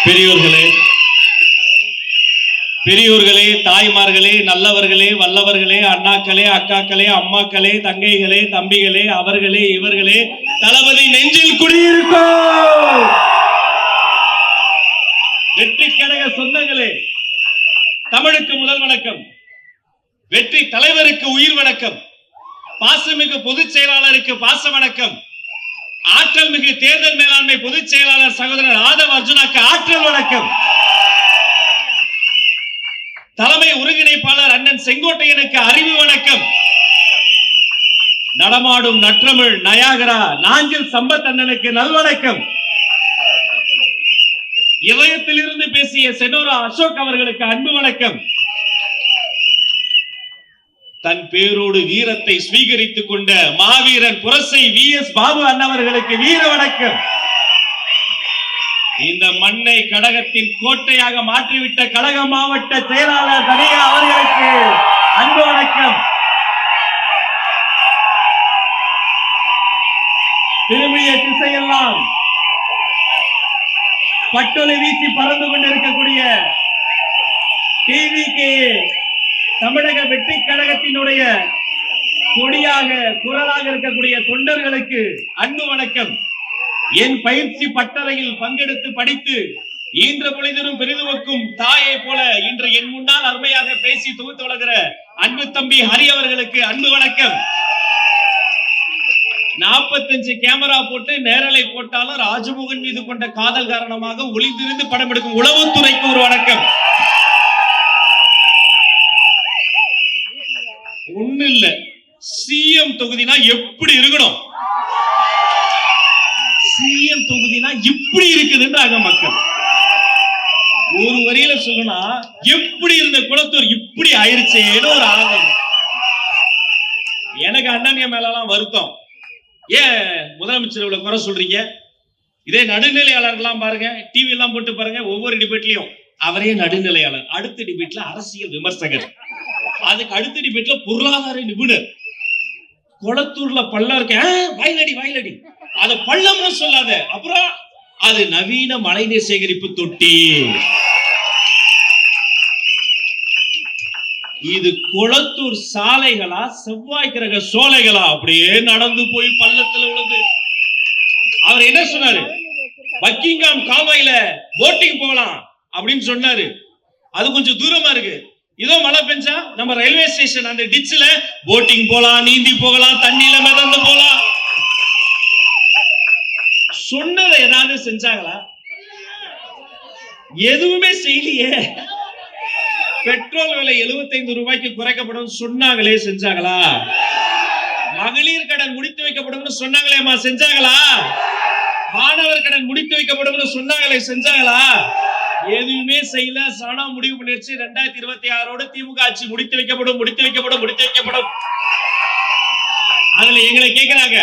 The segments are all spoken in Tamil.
பெரியோர்களே, பெரியோர்களே, தாய்மார்களே, நல்லவர்களே, வல்லவர்களே, அண்ணாக்களே, அக்காக்களே, அம்மாக்களே, தங்கைகளே, தம்பிகளே, அவர்களே, இவர்களே, தளபதி நெஞ்சில் குடியிருக்கும் வெற்றி கழக சொந்தங்களே, தமிழுக்கு முதல் வணக்கம். வெற்றி தலைவருக்கு உயிர் வணக்கம். பாசமிகு பொதுச் செயலாளருக்கு பாச வணக்கம். ஆற்றல் மிகு தேர்தல் மேலாண்மை பொதுச் செயலாளர் சகோதரர் ஆதவ் அர்ஜுனாக்கு ஆற்றல் வணக்கம். தலைமை ஒருங்கிணைப்பாளர் அண்ணன் செங்கோட்டையனுக்கு அறிவு வணக்கம். நடமாடும் நற்றமிழ் நயாகரா நாஞ்சில் சம்பத் அண்ணனுக்கு நல்வணக்கம். இதயத்தில் இருந்து பேசிய செனோரா அசோக் அவர்களுக்கு அன்பு வணக்கம். தன் பேரோடு வீரத்தை ஸ்வீகரித்துக் கொண்ட மாவீரன் புரசை வி.எஸ். பாபு அண்ணவர்களுக்கு வீர வணக்கம். இந்த மண்ணை கடகத்தின் கோட்டையாக மாற்றிவிட்ட கழக மாவட்ட செயலாளர் தனியா அவர்களுக்கு அன்பு வணக்கம். திரும்பிய திசையெல்லாம் பட்டொலி வீசி பறந்து கொண்டிருக்கக்கூடிய டிவிகே தமிழக வெற்றி கழகத்தினுடைய கொடியாக குரலாக இருக்கக்கூடிய தொண்டர்களுக்கு அன்பு வணக்கம். என் பயிற்சி பட்டறையில் பங்கெடுத்து படித்து ஈன்ற பொழுதிலும் பெரிதுவக்கும் தாயை போல இன்று என் முன்னால் அருமையாக பேசி தொகுத்து வளர்கிற அன்பு தம்பி ஹரி அவர்களுக்கு அன்பு வணக்கம். 45 கேமரா போட்டு நேரலை போட்டாலும் ராஜமோகன் மீது கொண்ட காதல் காரணமாக ஒளிந்திருந்து படம் எடுக்கும் உளவுத்துறைக்கு ஒரு வணக்கம். ஒண்ணு இல்ல, சிஎம் தொகுதினா எப்படி இருக்கணும், சிஎம் தொகுதினா இப்படி இருக்குதுன்றாங்க மக்கள். ஒரு வரியில சொல்லணும்னா எப்படி இருந்த குளத்தூர் இப்படி ஆயிருச்சேன்னு ஒரு ஆதங்கம். எனக்கு அண்ணனிய மேலாம் வருத்தம். ஏன் முதலமைச்சர் இவ்வளவு குறை சொல்றீங்க? இதே நடுநிலையாளர்கள்லாம் பாருங்க, டிவி எல்லாம் போட்டு பாருங்க, ஒவ்வொரு டிபேட்லயும் அவரே நடுநிலையாளர், அடுத்த டிபேட்ல அரசியல் விமர்சகர், அதுக்கு அடுத்த டிபேட்ல பொருளாதார நிபுணர். குளத்தூர்ல பள்ளம் இருக்க வயலடி வயலடி, அத பள்ளம்னு சொல்லாத, அப்புறம் அது நவீன மழைநீர் சேகரிப்பு தொட்டி. இது குளத்தூர் சாலைகளா செவ்வாய் கிரக சோலைகளா? அப்படியே நடந்து போய் பள்ளத்துல விழுந்து அவர் என்ன சொன்னாரு? பக்கிங்காம் கால்வாயில போட்டிங் போகலாம் அப்படின்னு சொன்னாரு. அது கொஞ்சம் தூரமா இருக்கு. இதோ மழை பெஞ்சா நம்ம ரயில்வே ஸ்டேஷன் அந்த டிச்ல போட்டிங் போலாம், நீந்தி போகலாம், தண்ணியில மிதந்து போலாம். சொன்னதை ஏதாவது செஞ்சாங்களா? எதுவுமே செய்யலையே. பெட்ரோல் விலை 75 ரூபாய்க்கு குறைக்கப்படும் சொன்னாங்களே, செஞ்சாங்களா? மகளிர் கடன் முடித்து வைக்கப்படும் சொன்னாங்களேமா, செஞ்சாங்களா? மாணவர் கடன் முடித்து வைக்கப்படும் சொன்னாங்களே, செஞ்சாங்களா? எதுவுமே செய்யல. சனா முடிவு பண்ணிருச்சு 2026 திமுக ஆட்சி முடித்து வைக்கப்படும், முடித்து வைக்கப்படும், முடித்து வைக்கப்படும். அதுல எங்களை கேட்கிறாங்க,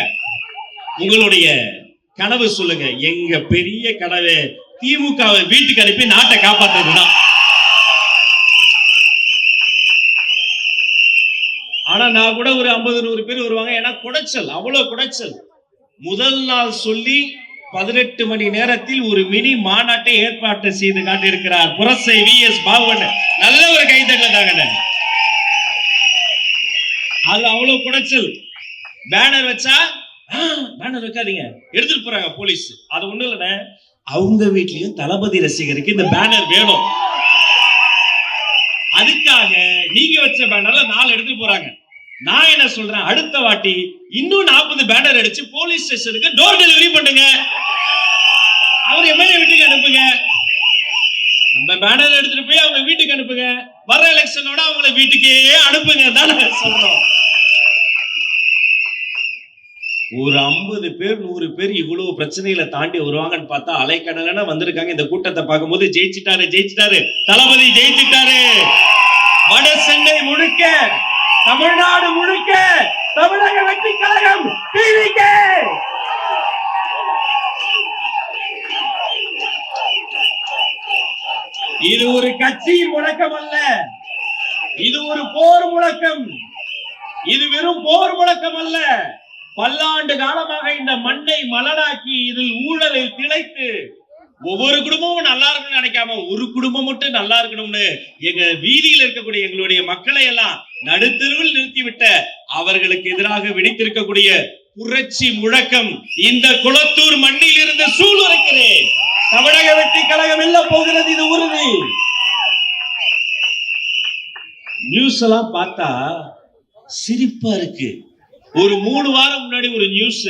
உங்களுடைய கனவு சொல்லுங்க. எங்க பெரிய கனவு திமுகவை வீட்டுக்கு அனுப்பி நாட்டை காப்பாற்றுறதுதான். ஆனா நான் கூட ஒரு 50-100 பேர் வருவாங்க. ஏன்னா குடைச்சல், அவ்வளவு குடைச்சல். முதல் நாள் சொல்லி 18 மணி நேரத்தில் ஒரு மினி மாநாட்டை ஏற்பாடு செய்து காட்டியிருக்கிறார் புரசை வி.எஸ். பாபு. நல்ல ஒரு கைதட்டல் தாங்க. அது அவ்வளவு குடைச்சல். பேனர் வச்சா பேனர் வைக்காதீங்க, எடுத்துட்டு போறாங்க போலீஸ். அது ஒண்ணு இல்ல, அவங்க வீட்லயும் தளபதி ரசிகருக்கு இந்த பேனர் வேணும். அதுக்காக நீங்க வச்ச பேனர்ல 4 எடுத்துட்டு போறாங்க. நான் என்ன சொல்றேன், அடுத்த வாட்டி இன்னும் 40 பேனர் அடிச்சு போலீஸ் ஸ்டேஷனுக்கு டோர் டெலிவரி பண்ணுங்க. அவர் எம்எல்ஏ வீட்டுக்கு அனுப்புங்க. நம்ம பேனர் எடுத்துட்டு போய் அவங்க வீட்டுக்கு அனுப்புங்க. வர எலெக்ஷனோட அவங்கள வீட்டுக்கே அனுப்புங்க தானே சொல்றோம். ஒரு 50 பேர் 100 பேர் இவ்வளவு பிரச்சனைகளை தாண்டி வருவாங்கன்னு பார்த்தா அலைக்கடலான வந்திருக்காங்க. இந்த கூட்டத்தை பார்க்கும்போது ஜெயிச்சிட்டாரு, ஜெயிச்சிட்டாரு, தளபதி ஜெயிச்சிட்டாரு. வட சென்னை முழுக்க, தமிழ்நாடு முழுக்க தமிழக வெற்றி கழகம் டிவிகே. இது ஒரு கட்சியின் முழக்கம் அல்ல, இது ஒரு போர் முழக்கம். இது வெறும் போர் முழக்கம் அல்ல. பல்லாண்டு காலமாக இந்த மண்ணை மலடாக்கி இதில் ஊழலை திளைத்து ஒவ்வொரு குடும்பமும் நல்லா இருக்கணும்னு நினைக்காம ஒரு குடும்பம் மட்டும் நல்லா இருக்கணும்னு எங்க வீதியில் இருக்கக்கூடிய எங்களுடைய மக்களை எல்லாம் நடுத்தெருவில் நிறுத்திவிட்ட அவர்களுக்கு எதிராக வெடித்திருக்கக்கூடிய புரட்சி முழக்கம் இந்த குளத்தூர் மண்ணில் இருந்து சூழ்நிலைக்கிறேன். தமிழக வெற்றி கழகம் வெல்ல போகிறது, இது உறுதி. நியூஸ் எல்லாம் பார்த்தா சிரிப்பா இருக்கு. ஒரு 3 வாரம் முன்னாடி ஒரு நியூஸ்,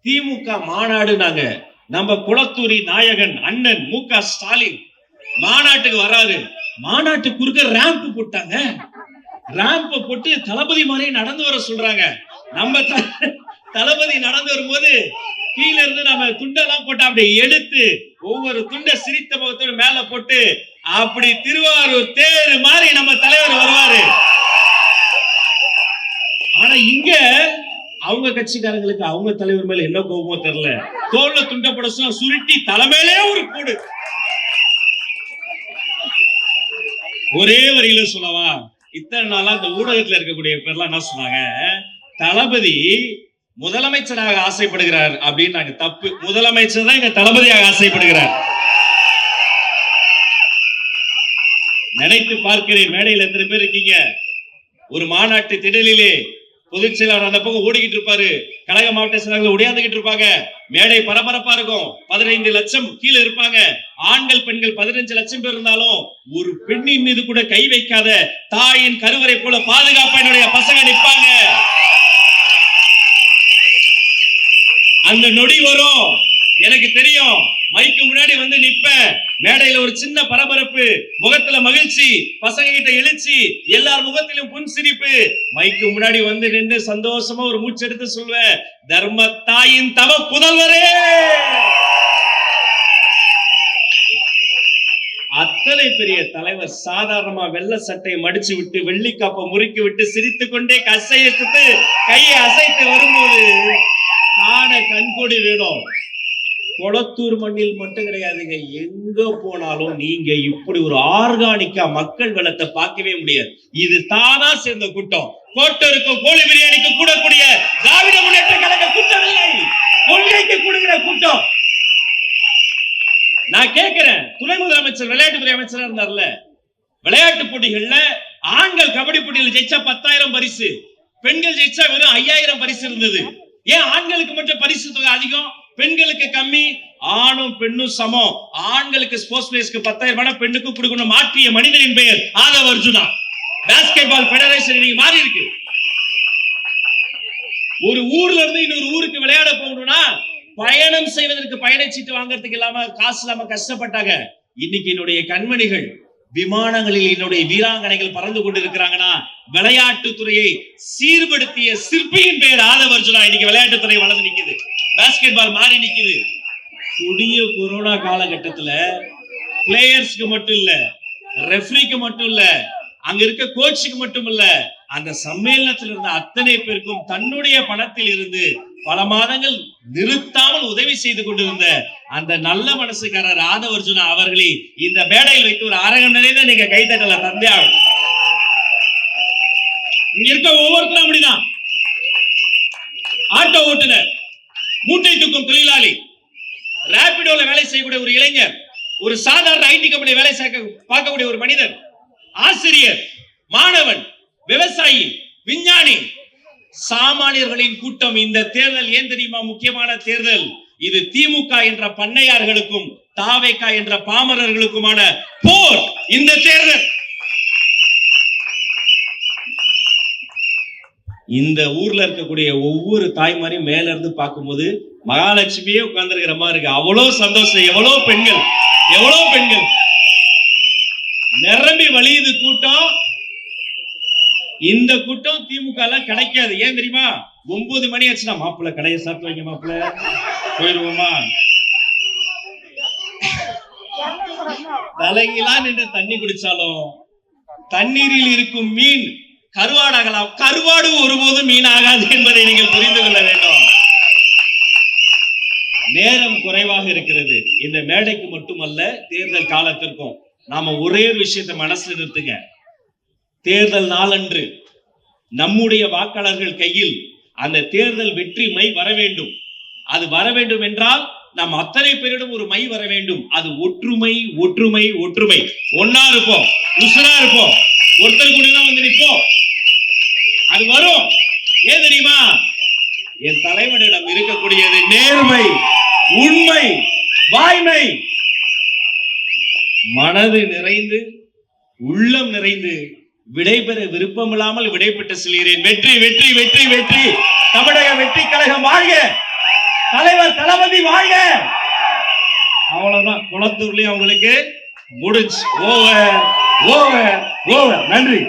திமுக மாநாடு, நாங்க நம்ம குளத்தூரி நாயகன் அண்ணன் மு.க. ஸ்டாலின் மாநாட்டுக்கு வராரு. மாநாட்டுக்கு குறுக்க ரேம்ப் போட்டாங்க. ரேம்ப் போட்டு தளபதி மாதிரி நடந்து வர சொல்றாங்க. நம்ம தளபதி நடந்து வரும்போது கீழ இருந்து நம்ம துண்டெல்லாம் போட்டு அப்படி எடுத்து ஒவ்வொரு துண்டை சிரித்த முகத்தோடு மேல போட்டு அப்படி திருவாரூர் தேர் மாதிரி நம்ம தலைவர் வருவாரு. ஆனா இங்க அவங்க கட்சிக்காரங்களுக்கு அவங்க தலைவர் மேல என்ன கோபமோ தெரியல, தோல்ல துண்டப்பட சுருட்டி தலைமையிலே ஒரு கூடு. ஒரே வரியில சொல்லவா, இத்தனை நாளா இந்த ஊடகத்துல இருக்கக்கூடிய பேர்லாம் என்ன சொன்னாங்க, தளபதி முதலமைச்சராக ஆசைப்படுகிறார் அப்படின்னு. நாங்க தப்பு, முதலமைச்சர் தான் எங்க தளபதியாக ஆசைப்படுகிறார். நினைத்து பார்க்கிறேன், மேடையில் எத்தனை பேர் இருக்கீங்க. ஒரு மாநாட்டு திடலிலே பொதுச் செயலாளர் அந்த பக்கம் ஓடிக்கிட்டு இருப்பாரு, கழக மாவட்ட செயலாளர்கள் உடையாந்துகிட்டு இருப்பாங்க, மேடை பரபரப்பா இருக்கும், 15 லட்சம் கீழே இருப்பாங்க, ஆண்கள் பெண்கள் 15 லட்சம் பேர் இருந்தாலும் ஒரு பெண்ணின் மீது கூட கை வைக்காத தாயின் கருவறை போல பாதுகாப்பா என்னுடைய பசங்க நிற்பாங்க. அந்த நொடி வரும், எனக்கு தெரியும். மைக்கு முன்னாடி வந்து நிப்ப, மேடையில ஒரு சின்ன பரபரப்பு, முகத்துல மகிழ்ச்சி, பசங்க கிட்ட எழுச்சி, எல்லார் முகத்திலும் புன் சிரிப்பு. மைக்கு முன்னாடி வந்து நின்று சந்தோஷமா ஒரு மூச்சு எடுத்து சொல்வேன், தர்ம தாயின் தவ புதல்வரே. அத்தனை பெரிய தலைவர் சாதாரணமா வெள்ள சட்டையை மடிச்சு விட்டு வெள்ளி காப்பை முறுக்கி விட்டு சிரித்துக் கொண்டே கசையிட்டு கையை அசைத்து வரும்போது காண கண்கொடி வேணும். குளத்தூர் மண்ணில் மட்டும் கிடையாதுங்க, எங்க போனாலும் நீங்க இப்படி ஒரு ஆர்கானிக்கா மக்கள் வெள்ளத்தை பார்க்கவே முடியாது. இது தானா சேர்ந்த கூட்டம். கோட்டருக்கும் கோழி பிரியாணிக்கு கூடக்கூடிய திராவிட முன்னேற்ற கழக கூட்டம் இல்லை, கொள்கைக்கு கூடுகிற கூட்டம். நான் கேட்கிறேன், துணை முதலமைச்சர் விளையாட்டுத்துறை அமைச்சரா இருந்தார்ல, விளையாட்டு போட்டிகள்ல ஆண்கள் கபடி போட்டியில் ஜெயிச்சா 10,000 பரிசு, பெண்கள் ஜெயிச்சா வெறும் 5,000 பரிசு இருந்தது. ஏன் ஆண்களுக்கு மட்டும் பரிசு தொகை அதிகம், பெண்களுக்கு கம்மி? ஆணும் பெண்ணும் சமம். ஆண்களுக்கு ஸ்போர்ட்ஸ் பிளேயர்ஸ்க்கு 10,000, பெண்ணுக்கு கொடுக்கணும். மாற்றிய மனிதனின் பெயர் Aadhav Arjuna. Basketball federation இன்னைக்கு மாறி இருக்கு. ஒரு ஊர்ல இருந்து இன்னொரு ஊருக்கு விளையாட போகணும்னா பயணம் செய்வதற்கு பயணச்சீட்டு வாங்கறதுக்கு இல்லாம காசு இல்லாம கஷ்டப்பட்டாங்க. இன்னைக்கு என்னுடைய கண்மணிகள் விமானங்களில் என்னுடைய வீராங்கனைகள் பறந்து கொண்டிருக்கிறாங்கன்னா விளையாட்டுத்துறையை சீர்படுத்திய சிற்பியின் பெயர் ஆதவ அர்ஜுனா. இன்னைக்கு விளையாட்டுத்துறை வளர்ந்து நிக்குது, பாஸ்கெட் பால் மாறி நிக்குது. கொடிய கொரோனா காலகட்டத்துல பிளேயர்ஸ்க்கு மட்டும் இல்ல, ரெஃப்ரிக்கு மட்டும் இல்ல, அங்க இருக்க கோச்சுக்கு மட்டும் இல்ல, அந்த சம்மேளனத்தில் இருந்த அத்தனை பேருக்கும் தன்னுடைய பணத்தில் இருந்து பல மாதங்கள் நிறுத்தாமல் உதவி செய்து கொண்டிருந்த அந்த நல்ல மனசுக்காரர் ஆதவ அர்ஜுனா அவர்களை இந்த மேடையில் வைத்து ஒரு அரங்கம் நிறைந்த நீங்க கைத்தட்டல தந்தையாகும். இங்க இருக்க ஒவ்வொருத்தரும் அப்படிதான். ஆட்டோ ஓட்டுநர், மூட்டை தூக்கும் தொழிலாளி, ராபிடோல வேலை செய்யக்கூடிய ஒரு இளைஞர், ஒரு சாதாரண ஐடி கம்பெனி வேலை பார்க்கக்கூடிய ஒரு மனிதர், ஆசிரியர், மாணவன், விவசாயி, விஞ்ஞானி, சாமானியர்களின் கூட்டம். இந்த தேர்தல் ஏன் தெரியுமா முக்கியமான தேர்தல்? இது திமுக என்ற பண்ணையார்களுக்கும் தாவேகா என்ற பாமரர்களுக்குமான போர். இந்த தேர்தல் இந்த ஊர்ல இருக்கக்கூடிய ஒவ்வொரு தாய்மாரையும் மேல இருந்து பார்க்கும்போது மகாலட்சுமியே உட்கார்ந்துருக்கிற மாதிரி இருக்கு. அவ்வளவு சந்தோஷம். எவ்வளவு பெண்கள், எவ்வளவு பெண்கள் நிரம்பி வழியுது கூட்டம். இந்த கூட்டம் திமுக எல்லாம் கிடைக்காது. ஏன் தெரியுமா? 9 மணி ஆச்சுன்னா மாப்பிள்ள கடையை சாப்பிட்டு வைங்க, மாப்பிள்ள போயிருவோமா, தலைகீழா நின்று தண்ணி குடிச்சாலும் தண்ணீரில் இருக்கும் மீன் கருவாடாகலாம், கருவாடு ஒருபோதும் மீன் ஆகாது என்பதை நீங்கள் புரிந்து கொள்ள வேண்டும். நேரம் குறைவாக இருக்கிறது. இந்த மேடைக்கு மட்டுமல்ல, தேர்தல் காலத்திற்கும் நாம ஒரே ஒரு விஷயத்தை மனசுல நிறுத்துங்க. தேர்தல் நாளன்று நம்முடைய வாக்காளர்கள் கையில் அந்த தேர்தல் வெற்றி மை வர வேண்டும். அது வர வேண்டும் என்றால் நாம் அத்தனை பேரிடம் ஒரு மை வர வேண்டும். அது ஒற்றுமை, ஒற்றுமை, ஒற்றுமை. ஒன்னா இருப்போம், உசுரா இருப்போம், ஒருத்தர் கூட வந்து நிற்போம். அது வரும். ஏன் தெரியுமா? என் தலைவனிடம் இருக்கக்கூடியது நேர்மை, உண்மை, வாய்மை. மனது நிறைந்து, உள்ளம் நிறைந்து, விடைபெற விருப்பமில்லாமல் விடைபெற்று செல்கிறேன். வெற்றி, வெற்றி, வெற்றி, வெற்றி. தமிழக வெற்றி கழகம் வாழ்க, தலைவர் தளபதி வாழ்க. அவ்வளவுதான். குளத்தூர்லயும் அவங்களுக்கு முடிஞ்சு. Over, over, over. நன்றி.